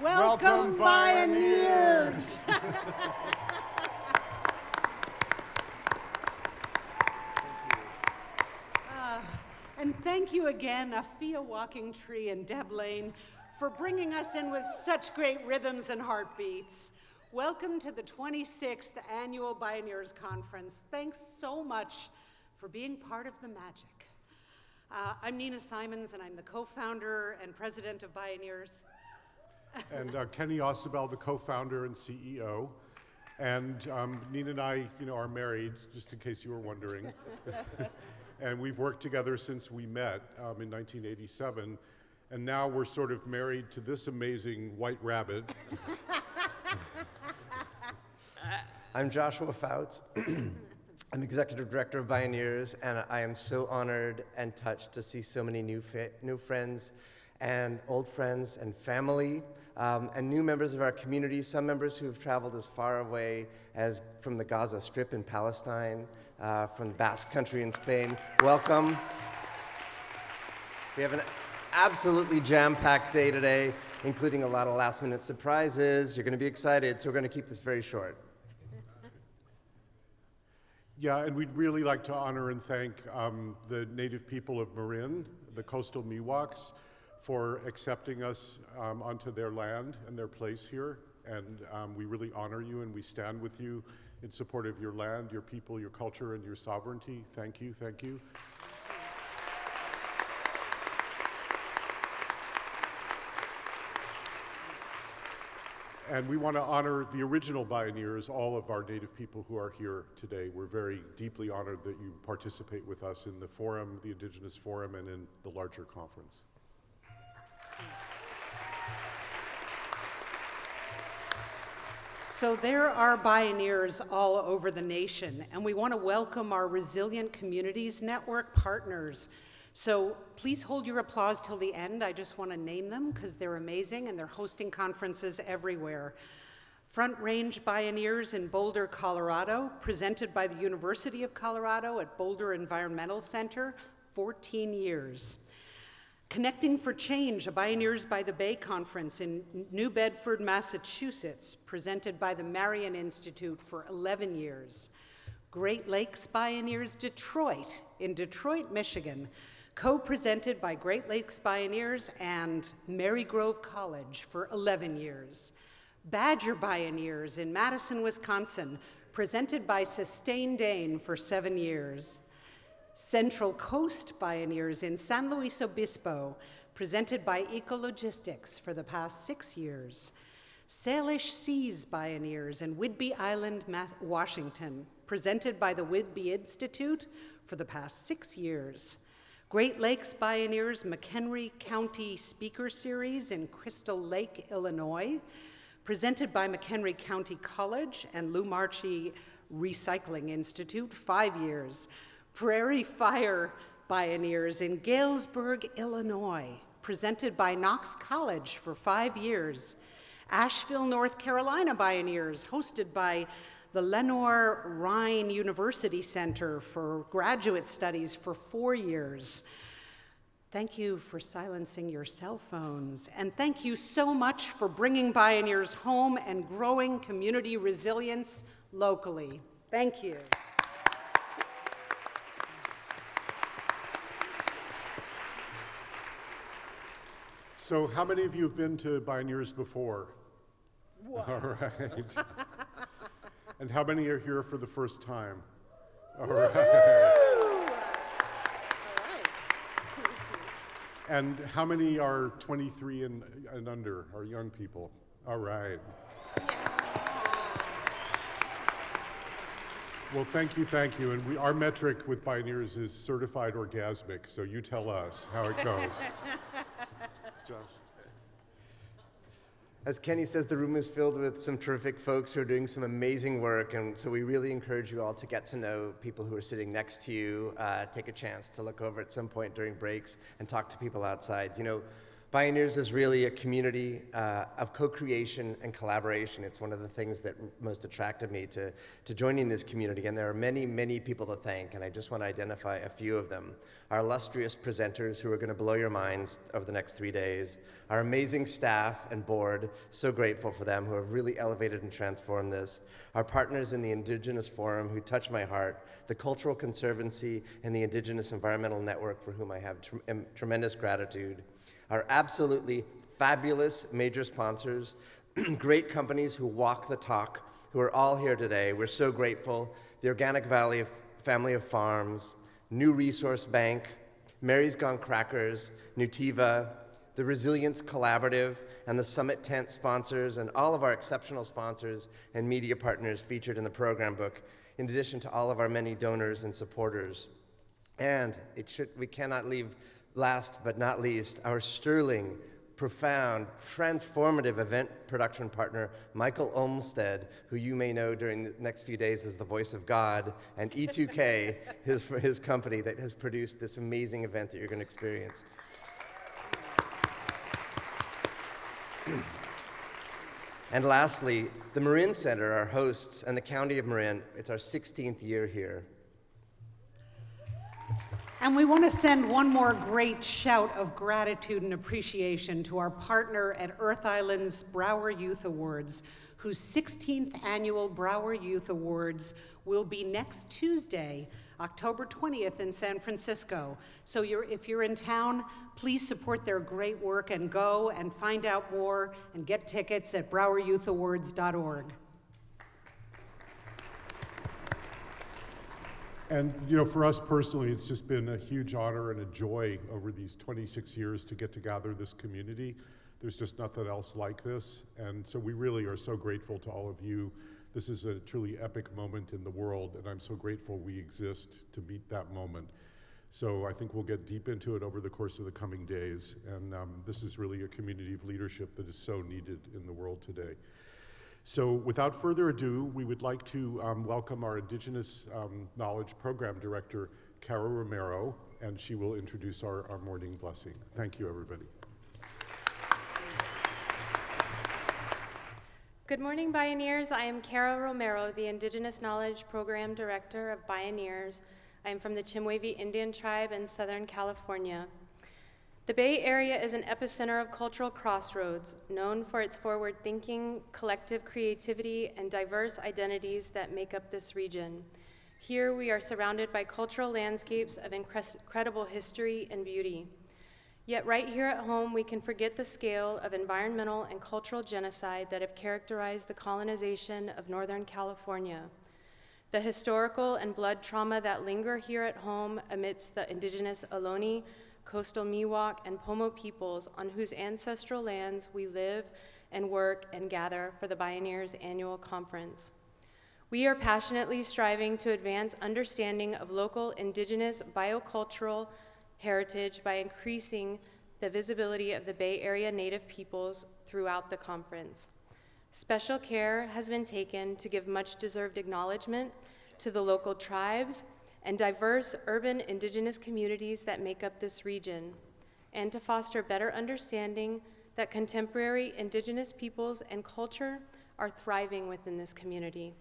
Welcome, Bioneers! And thank you again, Afia Walking Tree and Deb Lane, for bringing us in with such great rhythms and heartbeats. Welcome to the 26th Annual Bioneers Conference. Thanks so much for being part of the magic. I'm Nina Simons, and I'm the co-founder and president of Bioneers. And Kenny Ausubel, the co-founder and CEO. And Nina and I, are married, just in case you were wondering. And we've worked together since we met in 1987. And now we're sort of married to this amazing white rabbit. I'm Joshua Fouts. I'm Executive Director of Bioneers, and I am so honored and touched to see so many new friends and old friends and family, and new members of our community, some members who have traveled as far away as from the Gaza Strip in Palestine, from the Basque Country in Spain. Welcome. We have an absolutely jam-packed day today, including a lot of last-minute surprises. You're going to be excited, so we're going to keep this very short. Yeah, and we'd really like to honor and thank the native people of Marin, the coastal Miwoks, for accepting us onto their land and their place here. And we really honor you, and we stand with you in support of your land, your people, your culture, and your sovereignty. Thank you, thank you. And we want to honor the original Bioneers, all of our native people who are here today. We're very deeply honored that you participate with us in the forum, the Indigenous Forum, and in the larger conference. So there are Bioneers all over the nation, and we want to welcome our Resilient Communities Network partners. So please hold your applause till the end. I just want to name them because they're amazing, and they're hosting conferences everywhere. Front Range Bioneers in Boulder, Colorado, presented by the University of Colorado at Boulder Environmental Center, 14 years. Connecting for Change, a Bioneers by the Bay conference in New Bedford, Massachusetts, presented by the Marion Institute for 11 years. Great Lakes Bioneers Detroit in Detroit, Michigan, co-presented by Great Lakes Bioneers and Marygrove College for 11 years. Badger Bioneers in Madison, Wisconsin, presented by Sustain Dane for 7 years. Central Coast Bioneers in San Luis Obispo, presented by Ecologistics for the past 6 years. Salish Seas Bioneers in Whidbey Island, Washington, presented by the Whidbey Institute for the past 6 years. Great Lakes Bioneers McHenry County Speaker Series in Crystal Lake, Illinois, presented by McHenry County College and Lou Marchi Recycling Institute, 5 years. Prairie Fire Bioneers in Galesburg, Illinois, presented by Knox College for 5 years. Asheville, North Carolina Bioneers, hosted by the Lenoir-Rhyne University Center for Graduate Studies for 4 years. Thank you for silencing your cell phones, and thank you so much for bringing Bioneers home and growing community resilience locally. Thank you. So how many of you have been to Bioneers before? Whoa. All right. And how many are here for the first time? All right. All right. And how many are 23 and under, are young people? All right. Well, thank you. And our metric with Bioneers is certified orgasmic, so you tell us how it goes. Josh. As Kenny says, the room is filled with some terrific folks who are doing some amazing work, and so we really encourage you all to get to know people who are sitting next to you, take a chance to look over at some point during breaks and talk to people outside. Bioneers is really a community of co-creation and collaboration. It's one of the things that most attracted me to joining this community, and there are many, many people to thank, and I just want to identify a few of them. Our illustrious presenters who are going to blow your minds over the next 3 days, our amazing staff and board, so grateful for them, who have really elevated and transformed this, our partners in the Indigenous Forum who touch my heart, the Cultural Conservancy and the Indigenous Environmental Network for whom I have tremendous gratitude, our absolutely fabulous major sponsors, great companies who walk the talk, who are all here today. We're so grateful. The Organic Valley Family of Farms, New Resource Bank, Mary's Gone Crackers, Nutiva, the Resilience Collaborative, and the Summit Tent sponsors, and all of our exceptional sponsors and media partners featured in the program book, in addition to all of our many donors and supporters. And we cannot leave last but not least, our sterling, profound, transformative event production partner, Michael Olmstead, who you may know during the next few days as the voice of God, and E2K, his company that has produced this amazing event that you're going to experience. And lastly, the Marin Center, our hosts, and the County of Marin. It's our 16th year here. And we want to send one more great shout of gratitude and appreciation to our partner at Earth Island's Brower Youth Awards, whose 16th annual Brower Youth Awards will be next Tuesday, October 20th in San Francisco. So if you're in town, please support their great work and go and find out more and get tickets at broweryouth.org. And for us personally, it's just been a huge honor and a joy over these 26 years to get to gather this community. There's just nothing else like this. And so we really are so grateful to all of you. This is a truly epic moment in the world, and I'm so grateful we exist to meet that moment. So I think we'll get deep into it over the course of the coming days. And this is really a community of leadership that is so needed in the world today. So without further ado, we would like to welcome our Indigenous Knowledge Program Director, Cara Romero, and she will introduce our morning blessing. Thank you, everybody. Good morning, Bioneers. I am Cara Romero, the Indigenous Knowledge Program Director of Bioneers. I am from the Chemehuevi Indian tribe in Southern California. The Bay Area is an epicenter of cultural crossroads, known for its forward-thinking, collective creativity, and diverse identities that make up this region. Here, we are surrounded by cultural landscapes of incredible history and beauty. Yet right here at home, we can forget the scale of environmental and cultural genocide that have characterized the colonization of Northern California. The historical and blood trauma that linger here at home amidst the indigenous Ohlone, coastal Miwok, and Pomo peoples on whose ancestral lands we live and work and gather for the Bioneers Annual Conference. We are passionately striving to advance understanding of local indigenous biocultural heritage by increasing the visibility of the Bay Area Native peoples throughout the conference. Special care has been taken to give much-deserved acknowledgement to the local tribes and diverse urban indigenous communities that make up this region, and to foster better understanding that contemporary indigenous peoples and culture are thriving within this community.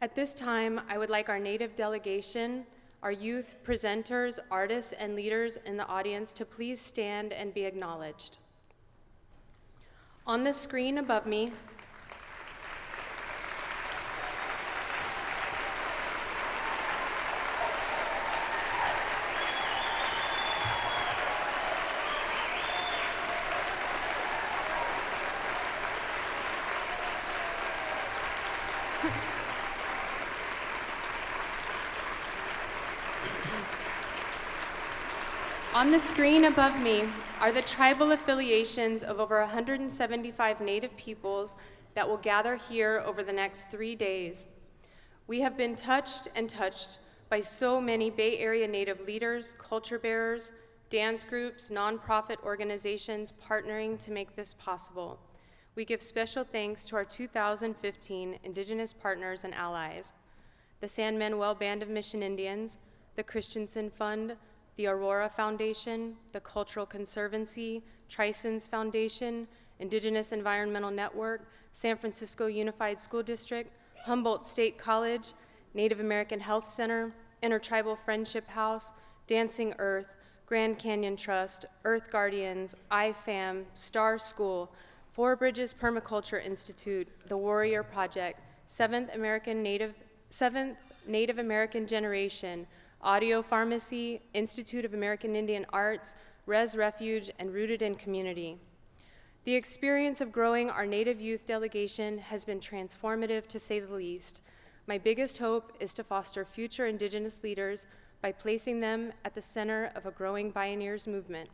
At this time, I would like our Native delegation, our youth presenters, artists, and leaders in the audience to please stand and be acknowledged. On the screen above me, are the tribal affiliations of over 175 Native peoples that will gather here over the next 3 days. We have been touched by so many Bay Area Native leaders, culture bearers, dance groups, nonprofit organizations partnering to make this possible. We give special thanks to our 2015 Indigenous partners and allies, the San Manuel Band of Mission Indians, the Christensen Fund, the Aurora Foundation, the Cultural Conservancy, Trison's Foundation, Indigenous Environmental Network, San Francisco Unified School District, Humboldt State College, Native American Health Center, Intertribal Friendship House, Dancing Earth, Grand Canyon Trust, Earth Guardians, IFAM, Star School, Four Bridges Permaculture Institute, The Warrior Project, Seventh Native American Generation, Audio Pharmacy, Institute of American Indian Arts, Res Refuge, and Rooted in Community. The experience of growing our Native youth delegation has been transformative, to say the least. My biggest hope is to foster future Indigenous leaders by placing them at the center of a growing Bioneers movement.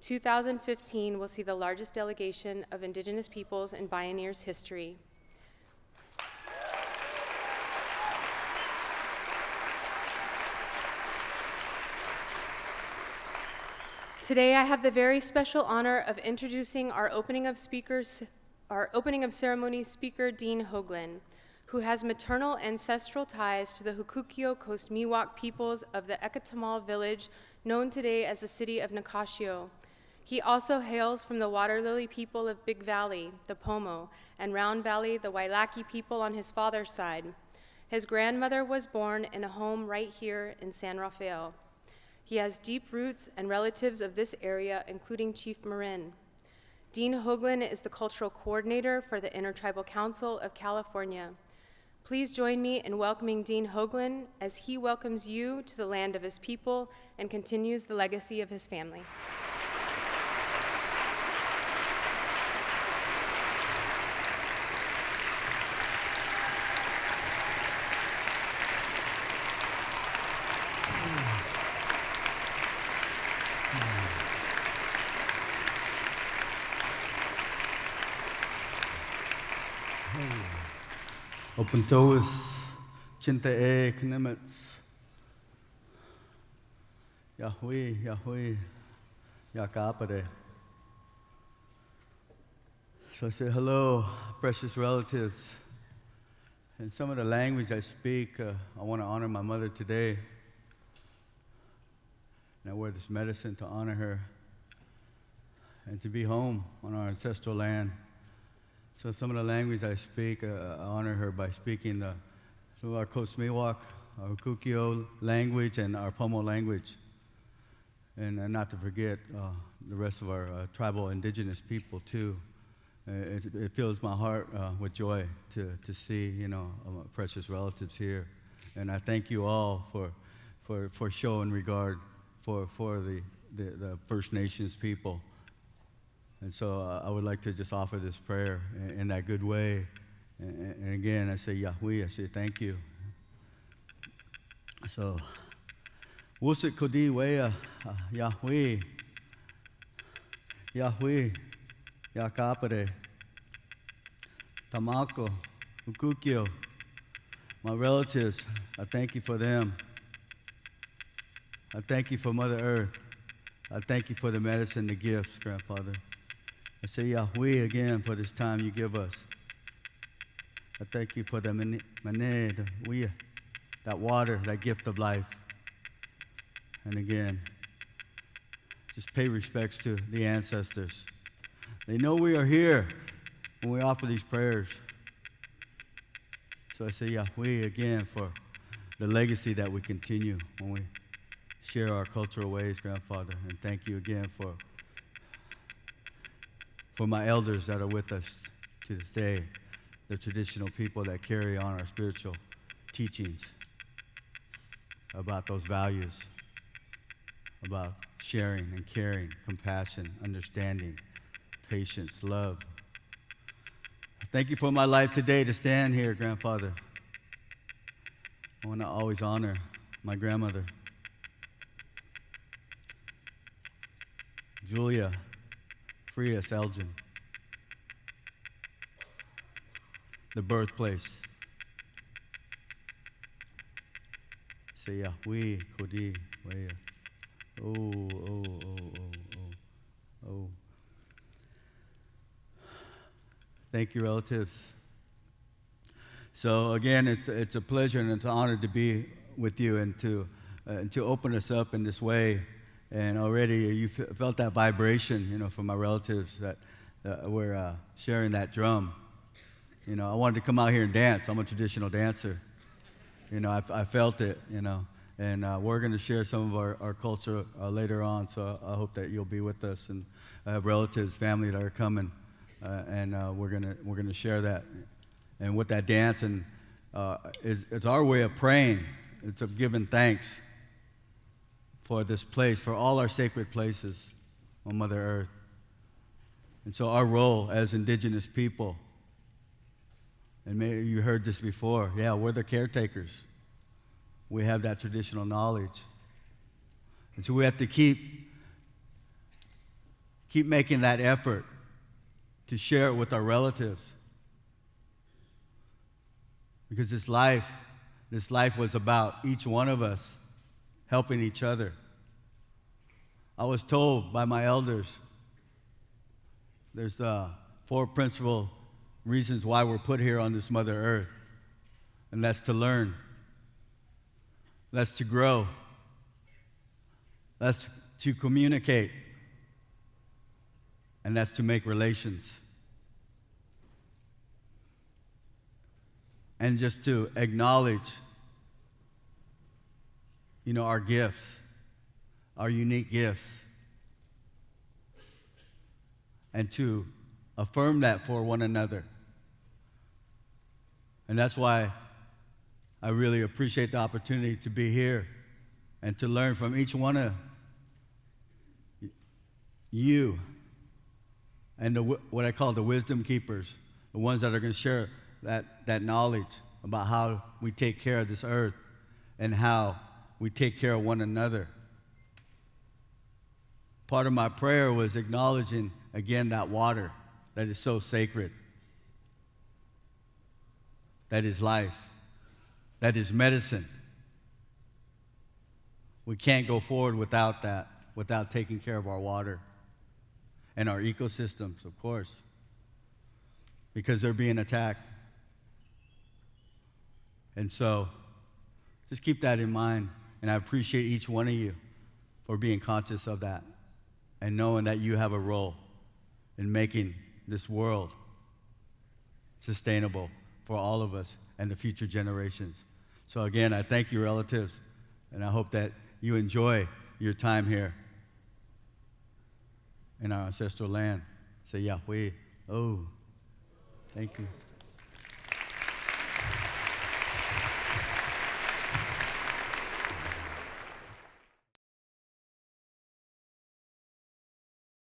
2015 will see the largest delegation of Indigenous peoples in Bioneers history. Today, I have the very special honor of introducing our opening of ceremony speaker, Dean Hoaglin, who has maternal ancestral ties to the Hukukio Coast Miwok peoples of the Ekatamal village, known today as the city of Nicasio. He also hails from the Water Lily people of Big Valley, the Pomo, and Round Valley, the Wailaki people on his father's side. His grandmother was born in a home right here in San Rafael. He has deep roots and relatives of this area, including Chief Marin. Dean Hoaglin is the cultural coordinator for the Intertribal Council of California. Please join me in welcoming Dean Hoaglin as he welcomes you to the land of his people and continues the legacy of his family. Open toes, chinta e knemets. Yahweh, Yahweh, Yakapade. So I say, hello, precious relatives. In some of the language I speak, I want to honor my mother today. And I wear this medicine to honor her and to be home on our ancestral land. So some of the language I speak, I honor her by speaking some of our Coast Miwok, our Kukio language, and our Pomo language. And not to forget the rest of our tribal indigenous people too. It fills my heart with joy to see, precious relatives here. And I thank you all for showing regard for the First Nations people. And so I would like to just offer this prayer in that good way. And again, I say Yahweh, I say thank you. So, Wusit Kodi Wea, Yahweh, Yahweh, Yakapare, Tamako, Ukukio, my relatives, I thank you for them. I thank you for Mother Earth. I thank you for the medicine, the gifts, Grandfather. I say Yahweh again for this time you give us. I thank you for the that water, that gift of life. And again, just pay respects to the ancestors. They know we are here when we offer these prayers. So I say Yahweh again for the legacy that we continue when we share our cultural ways, Grandfather. And thank you again for my elders that are with us to this day, the traditional people that carry on our spiritual teachings about those values, about sharing and caring, compassion, understanding, patience, love. Thank you for my life today to stand here, Grandfather. I want to always honor my grandmother, Julia Frias Elgin, the birthplace. Say Yahweh, Kodi, Wea. Oh. Thank you, relatives. So again, it's a pleasure and it's an honor to be with you and to open us up in this way And already you felt that vibration, from my relatives that were sharing that drum. I wanted to come out here and dance. I'm a traditional dancer. I felt it, And we're going to share some of our culture later on, so I hope that you'll be with us. And I have relatives, family that are coming, and we're gonna share that. And with that dance, and it's our way of praying. It's of giving thanks for this place, for all our sacred places on Mother Earth. And so our role as Indigenous people, and maybe you heard this before, we're the caretakers. We have that traditional knowledge. And so we have to keep making that effort to share it with our relatives. Because this life was about each one of us helping each other. I was told by my elders, there's 4 principal reasons why we're put here on this Mother Earth. And that's to learn. That's to grow. That's to communicate. And that's to make relations. And just to acknowledge, our gifts, our unique gifts. And to affirm that for one another. And that's why I really appreciate the opportunity to be here and to learn from each one of you and what I call the wisdom keepers, the ones that are going to share that knowledge about how we take care of this earth and how we take care of one another. Part of my prayer was acknowledging, again, that water that is so sacred, that is life, that is medicine. We can't go forward without that, without taking care of our water and our ecosystems, of course, because they're being attacked. And so, just keep that in mind, and I appreciate each one of you for being conscious of that and knowing that you have a role in making this world sustainable for all of us and the future generations. So again, I thank you, relatives, and I hope that you enjoy your time here in our ancestral land. Say Yahweh. Oh, thank you.